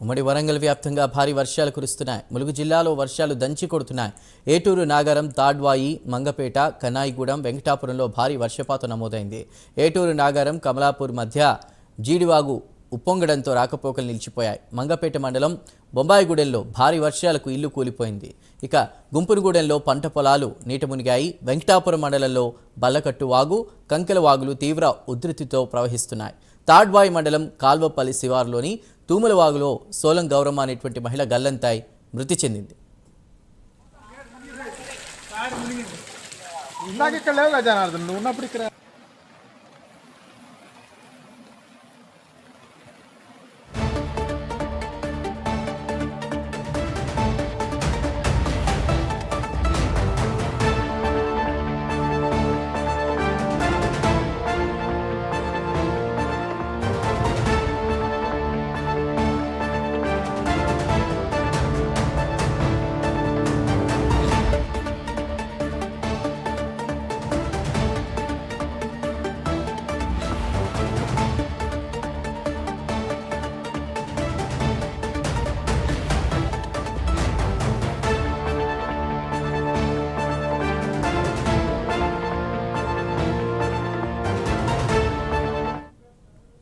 ఉమ్మడి వరంగల్ వ్యాప్తంగా భారీ వర్షాలు కురుస్తున్నాయి. ములుగు జిల్లాలో వర్షాలు దంచి కొడుతున్నాయి. ఏటూరు, నాగారం, తాడ్వాయి, మంగపేట, కన్నాయిగూడెం, వెంకటాపురంలో భారీ వర్షపాతం నమోదైంది. ఏటూరు, నాగారం, కమలాపూర్ మధ్య జీడివాగు ఉప్పొంగడంతో రాకపోకలు నిలిచిపోయాయి. మంగపేట మండలం బొంబాయిగూడెంలో భారీ వర్షాలకు ఇల్లు కూలిపోయింది. ఇక గుంపునగూడెంలో పంట పొలాలు నీట మునిగాయి. వెంకటాపురం మండలంలో బల్లకట్టు వాగు, కంకెల వాగులు తీవ్ర ఉధృతితో ప్రవహిస్తున్నాయి. తాడ్వాయి మండలం కాల్వపల్లి శివారులోని తూములవాగులో సోలం గౌరమ్మ అనేటువంటి మహిళ గల్లంతాయి మృతి చెందింది. ఇందాక ఇక్కడ లేవుగా జనార్దన్, నువ్వు ఉన్నప్పుడు ఇక్కడ